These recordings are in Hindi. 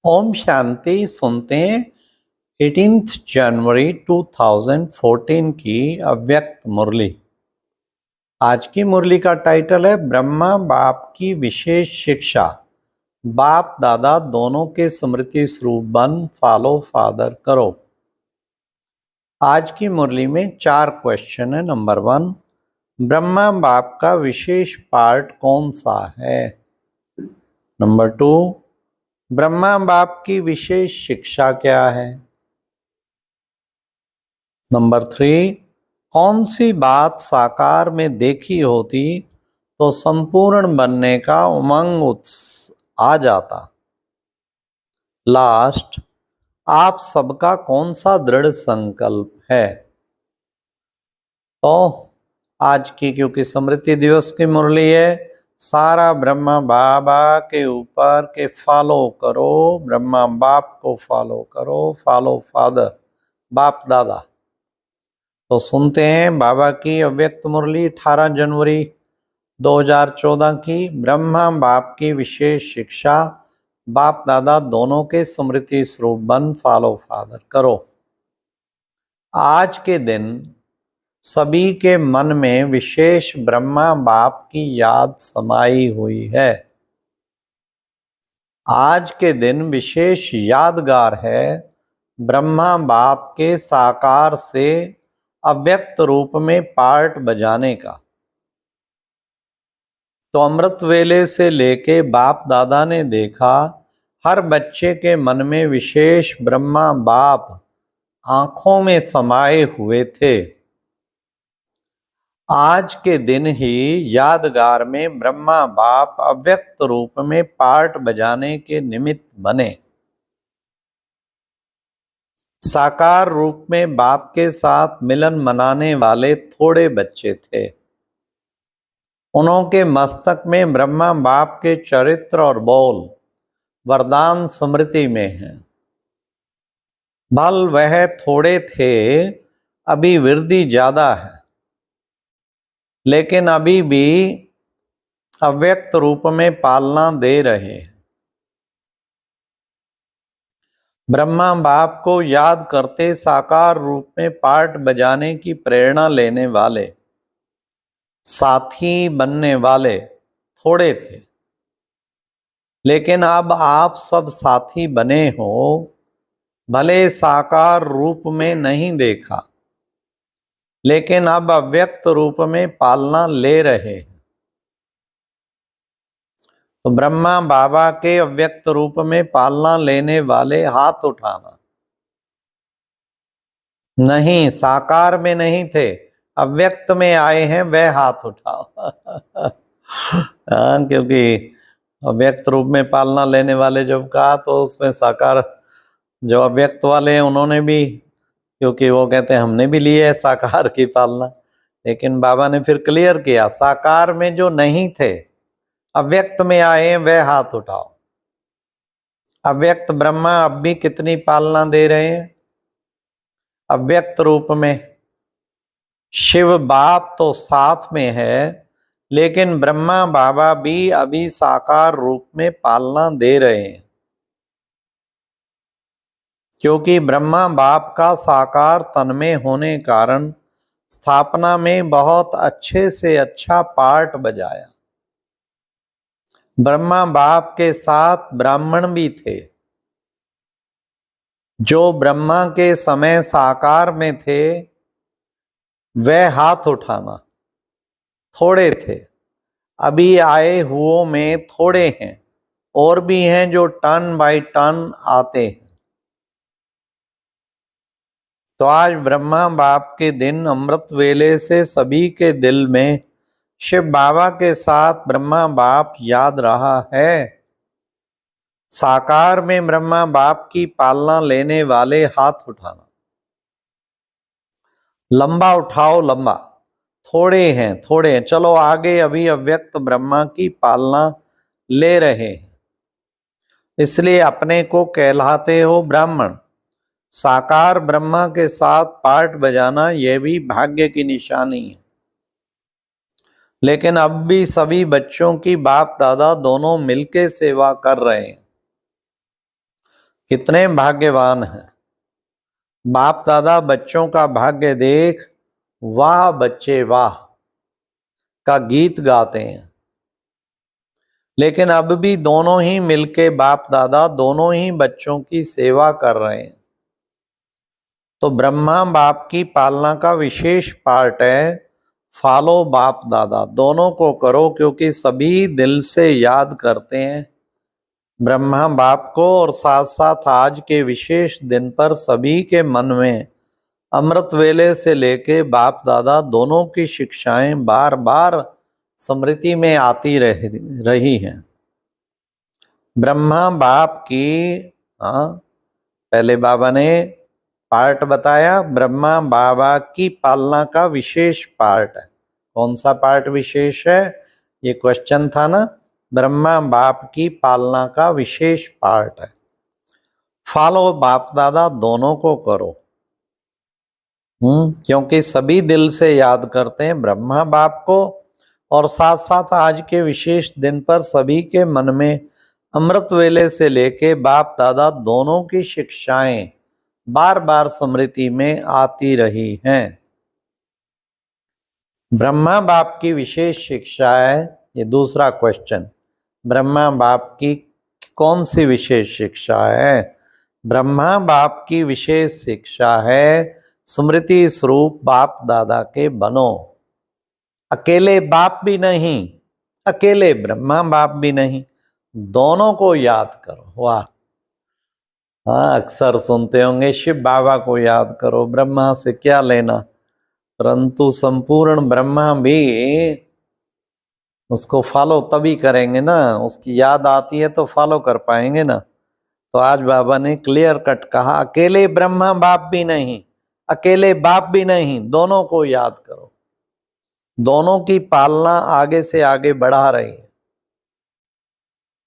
ओम शांति। सुनते हैं 18 जनवरी 2014 की अव्यक्त मुरली। आज की मुरली का टाइटल है ब्रह्मा बाप की विशेष शिक्षा। बाप दादा दोनों के स्मृति स्वरूप बन फॉलो फादर करो। आज की मुरली में 4 क्वेश्चन है। नंबर 1, ब्रह्मा बाप का विशेष पार्ट कौन सा है? नंबर 2, ब्रह्मा बाप की विशेष शिक्षा क्या है? नंबर 3, कौन सी बात साकार में देखी होती तो संपूर्ण बनने का उमंग आ जाता? लास्ट, आप सबका कौन सा दृढ़ संकल्प है? तो आज की क्योंकि स्मृति दिवस की मुरली है, सारा ब्रह्मा बाबा के ऊपर के फॉलो करो, ब्रह्मा बाप को फॉलो करो, फॉलो फादर बाप दादा। तो सुनते हैं बाबा की अव्यक्त मुरली 18 जनवरी 2014 की। ब्रह्मा बाप की विशेष शिक्षा, बाप दादा दोनों के स्मृति स्वरूप बन फॉलो फादर करो। आज के दिन सभी के मन में विशेष ब्रह्मा बाप की याद समाई हुई है। आज के दिन विशेष यादगार है ब्रह्मा बाप के साकार से अव्यक्त रूप में पार्ट बजाने का। तो अमृत वेले से लेके बाप दादा ने देखा हर बच्चे के मन में विशेष ब्रह्मा बाप आंखों में समाये हुए थे। आज के दिन ही यादगार में ब्रह्मा बाप अव्यक्त रूप में पार्ट बजाने के निमित्त बने। साकार रूप में बाप के साथ मिलन मनाने वाले थोड़े बच्चे थे। उनके मस्तक में ब्रह्मा बाप के चरित्र और बोल वरदान स्मृति में हैं। भल वह थोड़े थे, अभी वृद्धि ज्यादा है, लेकिन अभी भी अव्यक्त रूप में पालना दे रहे हैं। ब्रह्मा बाप को याद करते साकार रूप में पार्ट बजाने की प्रेरणा लेने वाले, साथी बनने वाले थोड़े थे, लेकिन अब आप सब साथी बने हो। भले साकार रूप में नहीं देखा, लेकिन अब अव्यक्त रूप में पालना ले रहे हैं। तो ब्रह्मा बाबा के अव्यक्त रूप में पालना लेने वाले हाथ उठाना। नहीं, साकार में नहीं थे, अव्यक्त में आए हैं, वह हाथ उठाओ। क्योंकि अव्यक्त रूप में पालना लेने वाले जब कहा तो उसमें साकार जो अव्यक्त वाले हैं उन्होंने भी, क्योंकि वो कहते हैं हमने भी लिए है साकार की पालना, लेकिन बाबा ने फिर क्लियर किया साकार में जो नहीं थे अव्यक्त में आए हैं वह हाथ उठाओ। अव्यक्त ब्रह्मा अब भी कितनी पालना दे रहे हैं? अव्यक्त रूप में शिव बाप तो साथ में है, लेकिन ब्रह्मा बाबा भी अभी साकार रूप में पालना दे रहे हैं, क्योंकि ब्रह्मा बाप का साकार तन में होने कारण स्थापना में बहुत अच्छे से अच्छा पार्ट बजाया। ब्रह्मा बाप के साथ ब्राह्मण भी थे, जो ब्रह्मा के समय साकार में थे वह हाथ उठाना। थोड़े थे, अभी आए हुओं में थोड़े हैं, और भी हैं जो टन बाय टन आते हैं। तो आज ब्रह्मा बाप के दिन अमृत वेले से सभी के दिल में शिव बाबा के साथ ब्रह्मा बाप याद रहा है। साकार में ब्रह्मा बाप की पालना लेने वाले हाथ उठाना। लंबा उठाओ, लंबा। थोड़े हैं, थोड़े हैं, चलो आगे, अभी अव्यक्त ब्रह्मा की पालना ले रहे हैं, इसलिए अपने को कहलाते हो ब्राह्मण। साकार ब्रह्मा के साथ पार्ट बजाना यह भी भाग्य की निशानी है, लेकिन अब भी सभी बच्चों की बाप दादा दोनों मिलके सेवा कर रहे हैं। कितने भाग्यवान हैं। बाप दादा बच्चों का भाग्य देख वाह बच्चे वाह का गीत गाते हैं। लेकिन अब भी दोनों ही मिलके बाप दादा दोनों ही बच्चों की सेवा कर रहे हैं। तो ब्रह्मा बाप की पालना का विशेष पार्ट है फॉलो बाप दादा। दोनों को करो क्योंकि सभी दिल से याद करते हैं ब्रह्मा बाप को, और साथ साथ आज के विशेष दिन पर सभी के मन में अमृत वेले से लेके बाप दादा दोनों की शिक्षाएं बार बार स्मृति में आती रही हैं। ब्रह्मा बाप की पहले बाबा ने पार्ट बताया, ब्रह्मा बाबा की पालना का विशेष पार्ट है। कौन सा पार्ट विशेष है, ये क्वेश्चन था ना। ब्रह्मा बाप की पालना का विशेष पार्ट है। फॉलो बाप दादा दोनों को करो। क्योंकि सभी दिल से याद करते हैं ब्रह्मा बाप को, और साथ साथ आज के विशेष दिन पर सभी के मन में अमृत वेले से लेके बाप दादा दोनों की शिक्षाएं बार बार स्मृति में आती रही हैं। ब्रह्मा बाप की विशेष शिक्षा है, ये दूसरा क्वेश्चन। ब्रह्मा बाप की कौन सी विशेष शिक्षा है? ब्रह्मा बाप की विशेष शिक्षा है स्मृति स्वरूप बाप दादा के बनो। अकेले बाप भी नहीं, अकेले ब्रह्मा बाप भी नहीं, दोनों को याद करो। वाह। हाँ, अक्सर सुनते होंगे शिव बाबा को याद करो, ब्रह्मा से क्या लेना। परंतु संपूर्ण ब्रह्मा भी उसको फॉलो तभी करेंगे ना, उसकी याद आती है तो फॉलो कर पाएंगे ना। तो आज बाबा ने क्लियर कट कहा अकेले ब्रह्मा बाप भी नहीं, अकेले बाप भी नहीं, दोनों को याद करो। दोनों की पालना आगे से आगे बढ़ा रही है।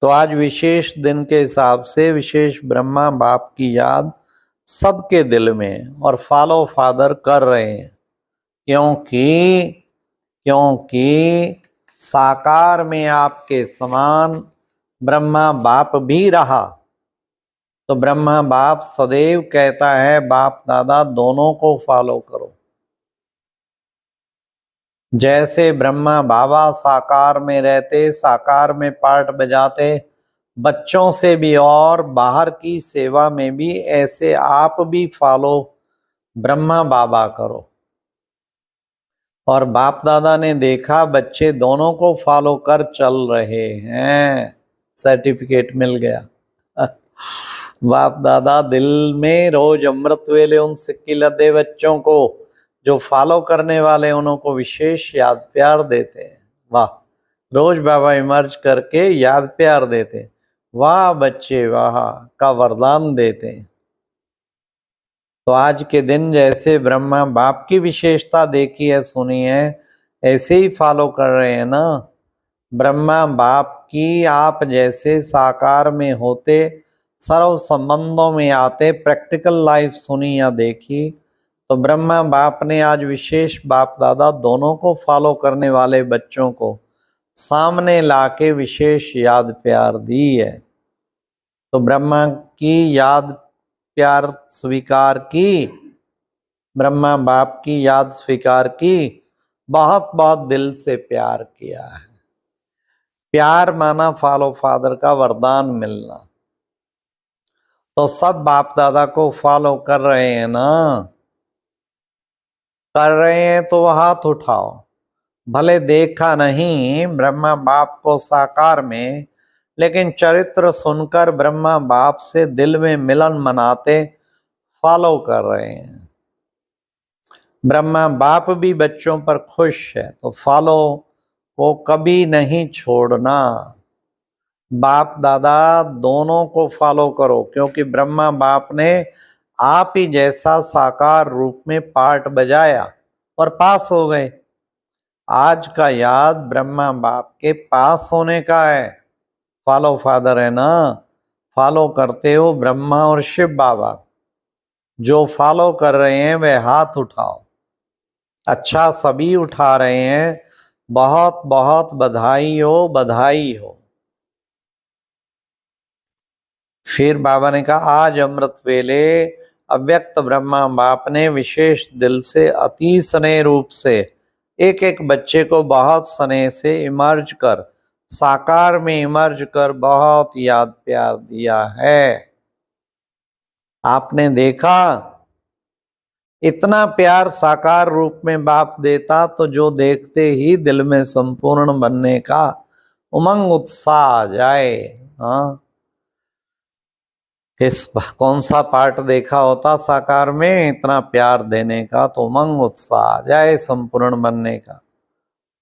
तो आज विशेष दिन के हिसाब से विशेष ब्रह्मा बाप की याद सबके दिल में, और फॉलो फादर कर रहे हैं। क्योंकि साकार में आपके समान ब्रह्मा बाप भी रहा। तो ब्रह्मा बाप सदैव कहता है बाप दादा दोनों को फॉलो करो। जैसे ब्रह्मा बाबा साकार में रहते, साकार में पार्ट बजाते बच्चों से भी और बाहर की सेवा में भी, ऐसे आप भी फॉलो ब्रह्मा बाबा करो। और बाप दादा ने देखा बच्चे दोनों को फॉलो कर चल रहे हैं, सर्टिफिकेट मिल गया। बाप दादा दिल में रोज अमृत वेले उन सिक्की लदे बच्चों को जो फॉलो करने वाले उनको विशेष याद प्यार देते हैं। वाह, रोज बाबा इमर्ज करके याद प्यार देते, वाह बच्चे वाह का वरदान देते हैं। तो आज के दिन जैसे ब्रह्मा बाप की विशेषता देखी है, सुनी है, ऐसे ही फॉलो कर रहे हैं ना। ब्रह्मा बाप की आप जैसे साकार में होते, सर्व संबंधों में आते, प्रैक्टिकल लाइफ सुनी या देखी, तो ब्रह्मा बाप ने आज विशेष बाप दादा दोनों को फॉलो करने वाले बच्चों को सामने लाके विशेष याद प्यार दी है। तो ब्रह्मा की याद प्यार स्वीकार की, ब्रह्मा बाप की याद स्वीकार की, बहुत बहुत दिल से प्यार किया है। प्यार माना फॉलो फादर का वरदान मिलना। तो सब बाप दादा को फॉलो कर रहे हैं ना, कर रहे हैं तो हाथ उठाओ। भले देखा नहीं ब्रह्मा बाप को साकार में, लेकिन चरित्र सुनकर ब्रह्मा बाप से दिल में मिलन मनाते फॉलो कर रहे हैं। ब्रह्मा बाप भी बच्चों पर खुश है, तो फॉलो को कभी नहीं छोड़ना। बाप दादा दोनों को फॉलो करो, क्योंकि ब्रह्मा बाप ने आप ही जैसा साकार रूप में पार्ट बजाया और पास हो गए। आज का याद ब्रह्मा बाप के पास होने का है। फॉलो फादर है ना, फॉलो करते हो ब्रह्मा और शिव बाबा। जो फॉलो कर रहे हैं वे हाथ उठाओ। अच्छा, सभी उठा रहे हैं, बहुत बहुत बधाई हो, बधाई हो। फिर बाबा ने कहा आज अमृत वेले अव्यक्त ब्रह्मा बाप ने विशेष दिल से अति स्नेह रूप से एक एक बच्चे को बहुत स्नेह से इमर्ज कर, साकार में इमर्ज कर बहुत याद प्यार दिया है। आपने देखा इतना प्यार साकार रूप में बाप देता तो जो देखते ही दिल में संपूर्ण बनने का उमंग उत्साह आ जाए। हाँ, कौन सा पार्ट देखा होता साकार में इतना प्यार देने का तो उमंग उत्साह आ जाए संपूर्ण बनने का।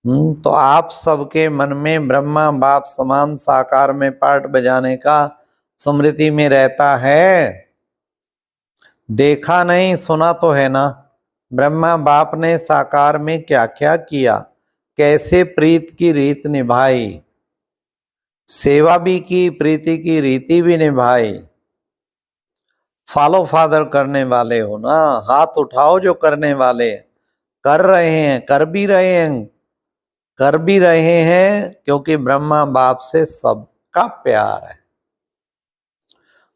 तो आप सबके मन में ब्रह्मा बाप समान साकार में पार्ट बजाने का स्मृति में रहता है। देखा नहीं सुना तो है ना, ब्रह्मा बाप ने साकार में क्या क्या किया, कैसे प्रीत की रीत निभाई, सेवा भी की, प्रीति की रीति भी निभाई। फॉलो फादर करने वाले हो ना, हाथ उठाओ जो करने वाले कर रहे हैं, कर भी रहे हैं क्योंकि ब्रह्मा बाप से सबका प्यार है।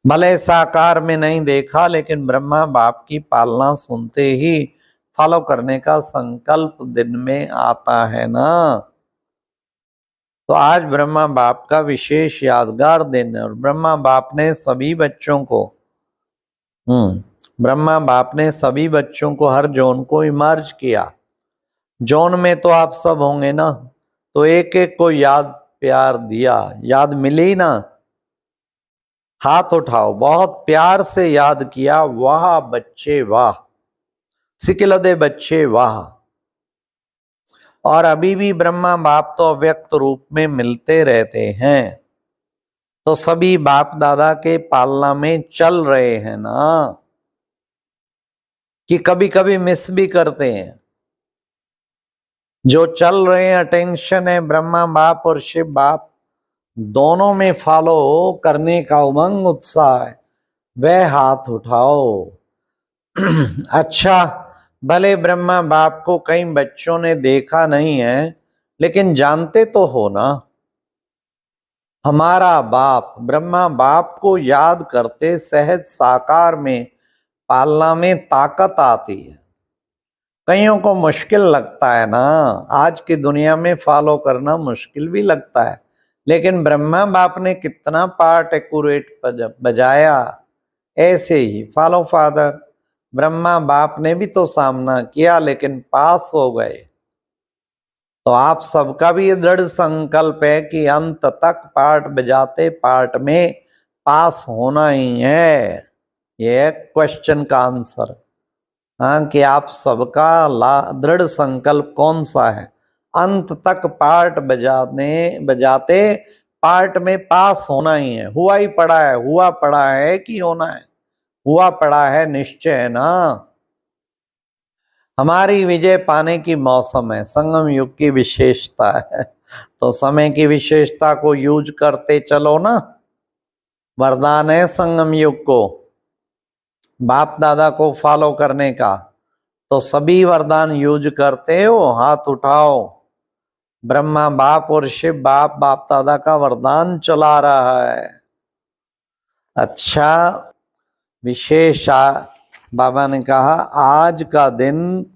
भले साकार में नहीं देखा लेकिन ब्रह्मा बाप की पालना सुनते ही फॉलो करने का संकल्प दिन में आता है ना। तो आज ब्रह्मा बाप का विशेष यादगार दिन है और ब्रह्मा बाप ने सभी बच्चों को हर जोन को इमर्ज किया। जोन में तो आप सब होंगे ना, तो एक एक को याद प्यार दिया, याद मिली ना। हाथ उठाओ, बहुत प्यार से याद किया, वाह बच्चे वाह, सिकिलदे बच्चे वाह। और अभी भी ब्रह्मा बाप तो अव्यक्त रूप में मिलते रहते हैं, तो सभी बाप दादा के पालना में चल रहे हैं ना, कि कभी कभी मिस भी करते हैं। जो चल रहे हैं अटेंशन है ब्रह्मा बाप और शिव बाप दोनों में फॉलो करने का उमंग उत्साह है, वह हाथ उठाओ। अच्छा, भले ब्रह्मा बाप को कई बच्चों ने देखा नहीं है लेकिन जानते तो हो ना, हमारा बाप ब्रह्मा बाप को याद करते सहज साकार में पालना में ताकत आती है। कईयों को मुश्किल लगता है ना, आज की दुनिया में फॉलो करना मुश्किल भी लगता है, लेकिन ब्रह्मा बाप ने कितना पार्ट एक्यूरेट बजाया। ऐसे ही फॉलो फादर ब्रह्मा बाप ने भी तो सामना किया लेकिन पास हो गए। तो आप सबका भी ये दृढ़ संकल्प है कि अंत तक पार्ट बजाते पार्ट में पास होना ही है। ये क्वेश्चन का आंसर। हाँ, कि आप सबका दृढ़ संकल्प कौन सा है, अंत तक पार्ट बजाते पार्ट में पास होना ही है। हुआ पड़ा है कि होना है, हुआ पड़ा है निश्चय है ना। हमारी विजय पाने की मौसम है, संगम युग की विशेषता है, तो समय की विशेषता को यूज करते चलो ना। वरदान है संगम युग को, बाप दादा को फॉलो करने का, तो सभी वरदान यूज करते हो, हाथ उठाओ। ब्रह्मा बाप और शिव बाप बाप दादा का वरदान चला रहा है। अच्छा, विशेष बाबा ने कहा आज का दिन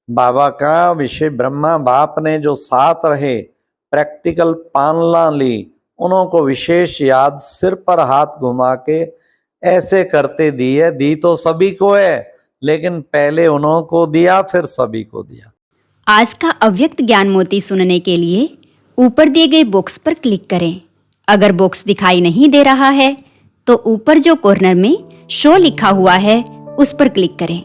बाबा का विषय, ब्रह्मा बाप ने जो साथ रहे प्रैक्टिकल पालना ली, उनको विशेष याद, सिर पर हाथ घुमा के ऐसे करते दी तो सभी को है, लेकिन पहले उन्हों को दिया फिर सभी को दिया। आज का अव्यक्त ज्ञान मोती सुनने के लिए ऊपर दिए गए बॉक्स पर क्लिक करें। अगर बॉक्स दिखाई नहीं दे रहा है तो ऊपर जो कॉर्नर में शो लिखा हुआ है उस पर क्लिक करें।